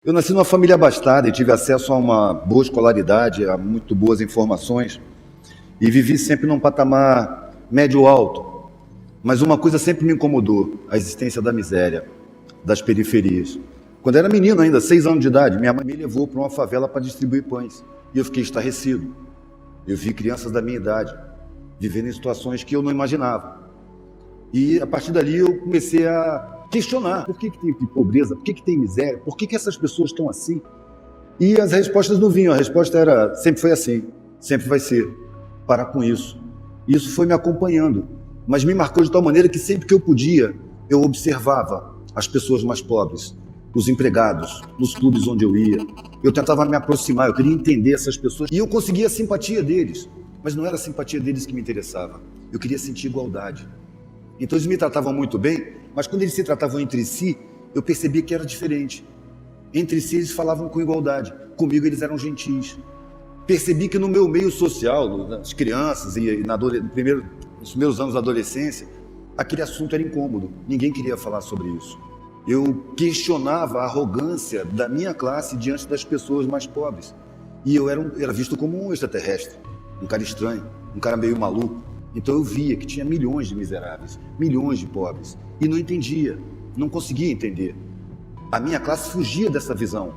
Eu nasci numa família abastada e tive acesso a uma boa escolaridade, a muito boas informações e vivi sempre num patamar médio-alto. Mas uma coisa sempre me incomodou, a existência da miséria, das periferias. Quando eu era menino ainda, 6 anos de idade, minha mãe me levou para uma favela para distribuir pães e eu fiquei estarrecido. Eu vi crianças da minha idade vivendo em situações que eu não imaginava. E a partir dali eu comecei a questionar por que tem pobreza, por que tem miséria, por que essas pessoas estão assim. E as respostas não vinham, a resposta era sempre foi assim, sempre vai ser, parar com isso. E isso foi me acompanhando, mas me marcou de tal maneira que sempre que eu podia, eu observava as pessoas mais pobres, os empregados, nos clubes onde eu ia. Eu tentava me aproximar, eu queria entender essas pessoas e eu conseguia a simpatia deles, mas não era a simpatia deles que me interessava, eu queria sentir igualdade. Então eles me tratavam muito bem, mas quando eles se tratavam entre si, eu percebia que era diferente. Entre si eles falavam com igualdade, comigo eles eram gentis. Percebi que no meu meio social, nas crianças e nos primeiros anos da adolescência, aquele assunto era incômodo, ninguém queria falar sobre isso. Eu questionava a arrogância da minha classe diante das pessoas mais pobres. E eu era visto como um extraterrestre, um cara estranho, um cara meio maluco. Então eu via que tinha milhões de miseráveis, milhões de pobres, e não entendia, não conseguia entender. A minha classe fugia dessa visão.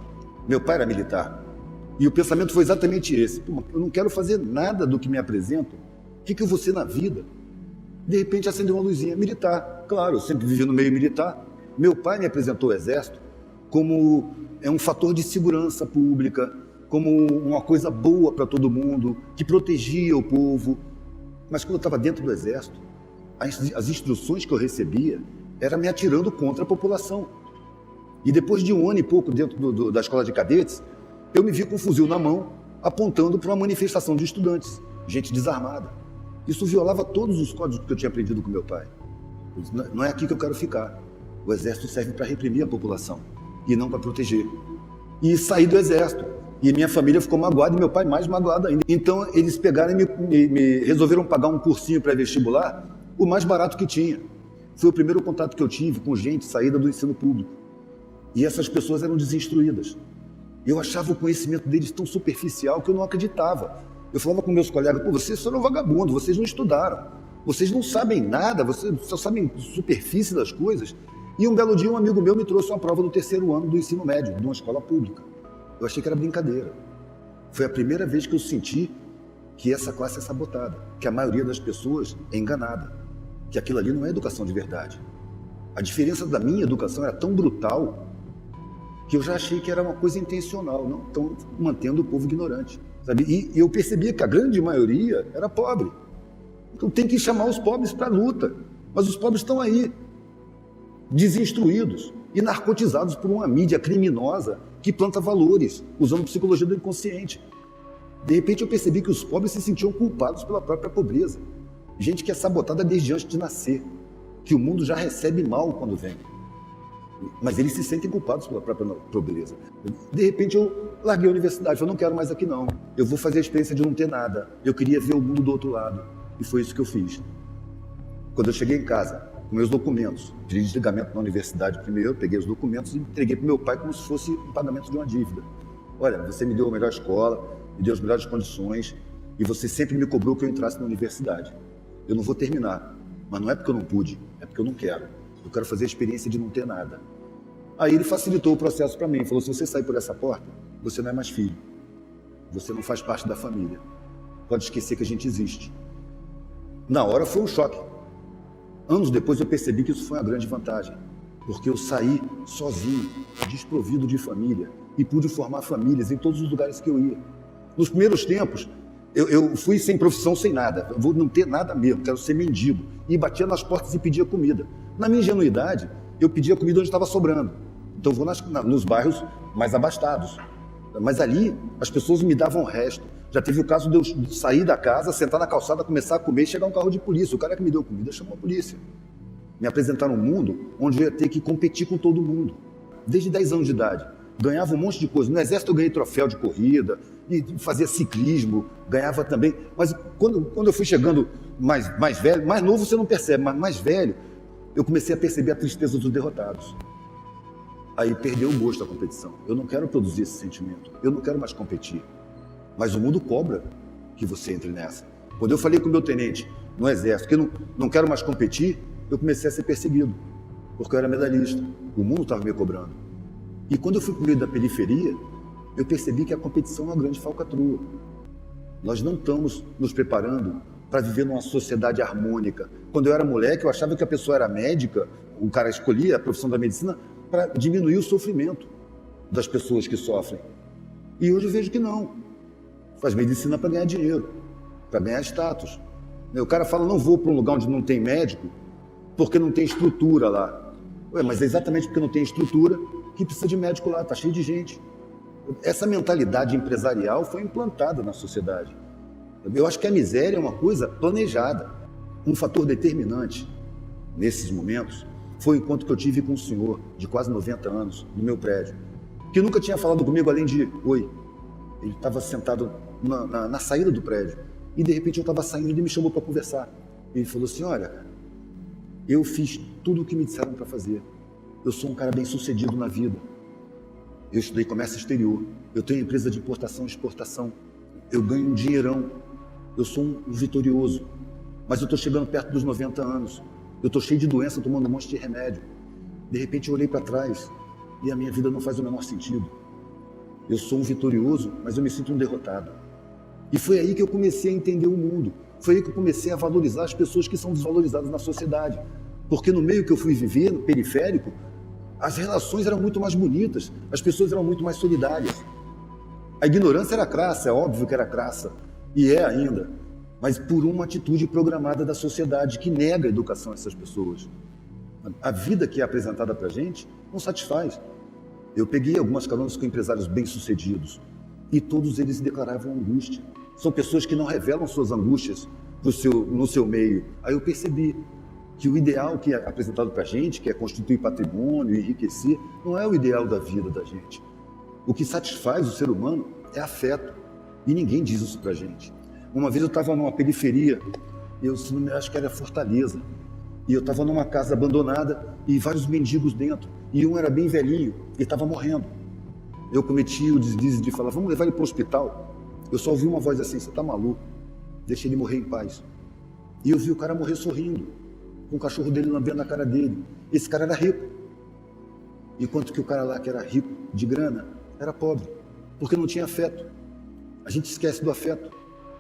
Meu pai era militar, e o pensamento foi exatamente esse. Eu não quero fazer nada do que me apresentam. O que eu vou ser na vida? De repente acendeu uma luzinha, militar. Claro, eu sempre vivi no meio militar. Meu pai me apresentou o exército como um fator de segurança pública, como uma coisa boa para todo mundo, que protegia o povo. Mas quando eu estava dentro do exército, as instruções que eu recebia eram me atirando contra a população. E depois de 1 ano e pouco dentro da escola de cadetes, eu me vi com um fuzil na mão, apontando para uma manifestação de estudantes, gente desarmada. Isso violava todos os códigos que eu tinha aprendido com meu pai. Não é aqui que eu quero ficar. O exército serve para reprimir a população e não para proteger. E saí do exército. E minha família ficou magoada e meu pai mais magoado ainda. Então eles pegaram e me resolveram pagar um cursinho pré-vestibular, o mais barato que tinha. Foi o primeiro contato que eu tive com gente saída do ensino público. E essas pessoas eram desinstruídas. Eu achava o conhecimento deles tão superficial que eu não acreditava. Eu falava com meus colegas, pô, vocês foram vagabundos, vocês não estudaram. Vocês não sabem nada, vocês só sabem superfície das coisas. E um belo dia um amigo meu me trouxe uma prova do 3º ano do ensino médio, de uma escola pública. Eu achei que era brincadeira. Foi a primeira vez que eu senti que essa classe é sabotada, que a maioria das pessoas é enganada, que aquilo ali não é educação de verdade. A diferença da minha educação era tão brutal que eu já achei que era uma coisa intencional, não? Então, mantendo o povo ignorante, sabe? E eu percebia que a grande maioria era pobre. Então tem que chamar os pobres para a luta. Mas os pobres estão aí, desinstruídos e narcotizados por uma mídia criminosa que planta valores, usando psicologia do inconsciente. De repente eu percebi que os pobres se sentiam culpados pela própria pobreza. Gente que é sabotada desde antes de nascer, que o mundo já recebe mal quando vem. Mas eles se sentem culpados pela própria pobreza. De repente eu larguei a universidade, eu não quero mais aqui não. Eu vou fazer a experiência de não ter nada. Eu queria ver o mundo do outro lado. E foi isso que eu fiz. Quando eu cheguei em casa, com meus documentos, pedi desligamento na universidade primeiro, eu peguei os documentos e entreguei para o meu pai como se fosse um pagamento de uma dívida. Olha, você me deu a melhor escola, me deu as melhores condições e você sempre me cobrou que eu entrasse na universidade. Eu não vou terminar, mas não é porque eu não pude, é porque eu não quero. Eu quero fazer a experiência de não ter nada. Aí ele facilitou o processo para mim, falou, se você sair por essa porta, você não é mais filho. Você não faz parte da família. Pode esquecer que a gente existe. Na hora foi um choque. Anos depois eu percebi que isso foi uma grande vantagem, porque eu saí sozinho, desprovido de família, e pude formar famílias em todos os lugares que eu ia. Nos primeiros tempos, eu fui sem profissão, sem nada. Eu vou não ter nada mesmo, quero ser mendigo. E batia nas portas e pedia comida. Na minha ingenuidade, eu pedia comida onde estava sobrando. Então eu vou nos bairros mais abastados. Mas ali, as pessoas me davam o resto. Já teve o caso de eu sair da casa, sentar na calçada, começar a comer e chegar um carro de polícia. O cara que me deu comida chamou a polícia. Me apresentaram um mundo onde eu ia ter que competir com todo mundo. Desde 10 anos de idade. Ganhava um monte de coisa. No exército eu ganhei troféu de corrida, e fazia ciclismo, ganhava também. Mas quando eu fui chegando mais velho, mais novo você não percebe, mas mais velho, eu comecei a perceber a tristeza dos derrotados. Aí perdeu o gosto da competição. Eu não quero produzir esse sentimento. Eu não quero mais competir. Mas o mundo cobra que você entre nessa. Quando eu falei com o meu tenente no exército que eu não quero mais competir, eu comecei a ser perseguido. Porque eu era medalhista. O mundo estava me cobrando. E quando eu fui para o meio da periferia, eu percebi que a competição é uma grande falcatrua. Nós não estamos nos preparando para viver numa sociedade harmônica. Quando eu era moleque, eu achava que a pessoa era médica, o cara escolhia a profissão da medicina para diminuir o sofrimento das pessoas que sofrem. E hoje eu vejo que não. Faz medicina para ganhar dinheiro, para ganhar status. O cara fala, não vou para um lugar onde não tem médico, porque não tem estrutura lá. Ué, mas é exatamente porque não tem estrutura que precisa de médico lá, está cheio de gente. Essa mentalidade empresarial foi implantada na sociedade. Eu acho que a miséria é uma coisa planejada. Um fator determinante nesses momentos foi o encontro que eu tive com um senhor de quase 90 anos no meu prédio, que nunca tinha falado comigo além de oi. Ele estava sentado na saída do prédio e de repente eu estava saindo e ele me chamou para conversar. Ele falou assim, olha, eu fiz tudo o que me disseram para fazer. Eu sou um cara bem sucedido na vida. Eu estudei comércio exterior, eu tenho empresa de importação e exportação, eu ganho um dinheirão, eu sou um vitorioso, mas eu estou chegando perto dos 90 anos, eu estou cheio de doença, tomando um monte de remédio. De repente eu olhei para trás e a minha vida não faz o menor sentido. Eu sou um vitorioso, mas eu me sinto um derrotado. E foi aí que eu comecei a entender o mundo, foi aí que eu comecei a valorizar as pessoas que são desvalorizadas na sociedade, porque no meio que eu fui viver, no periférico, as relações eram muito mais bonitas, as pessoas eram muito mais solidárias. A ignorância era crassa, é óbvio que era crassa, e é ainda, mas por uma atitude programada da sociedade que nega a educação a essas pessoas. A vida que é apresentada para a gente não satisfaz. Eu peguei algumas caronas com empresários bem-sucedidos e todos eles declaravam angústia. São pessoas que não revelam suas angústias no seu meio. Aí eu percebi que o ideal que é apresentado para a gente, que é constituir patrimônio, enriquecer, não é o ideal da vida da gente. O que satisfaz o ser humano é afeto. E ninguém diz isso para a gente. Uma vez eu estava numa periferia, eu acho que era Fortaleza, e eu estava numa casa abandonada e vários mendigos dentro, e um era bem velhinho e estava morrendo. Eu cometi o deslize de falar, vamos levar ele para o hospital. Eu só ouvi uma voz assim, você está maluco, deixa ele morrer em paz. E eu vi o cara morrer sorrindo, com o cachorro dele lambendo a cara dele. Esse cara era rico. Enquanto que o cara lá que era rico de grana, era pobre, porque não tinha afeto. A gente esquece do afeto.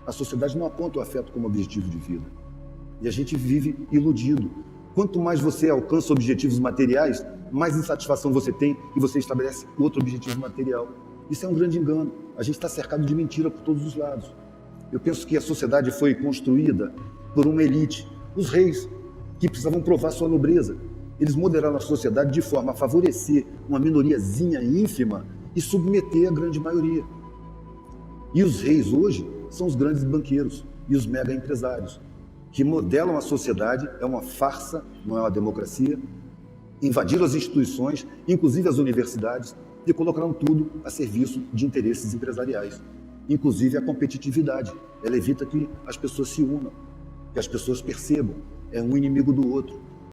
A sociedade não aponta o afeto como objetivo de vida. E a gente vive iludido. Quanto mais você alcança objetivos materiais, mais insatisfação você tem e você estabelece outro objetivo material. Isso é um grande engano. A gente está cercado de mentira por todos os lados. Eu penso que a sociedade foi construída por uma elite, os reis, que precisavam provar sua nobreza. Eles moderaram a sociedade de forma a favorecer uma minoriazinha ínfima e submeter a grande maioria. E os reis hoje são os grandes banqueiros e os mega empresários, que modelam a sociedade, é uma farsa, não é uma democracia, invadiram as instituições, inclusive as universidades, e colocaram tudo a serviço de interesses empresariais, inclusive a competitividade. Ela evita que as pessoas se unam, que as pessoas percebam, é um inimigo do outro.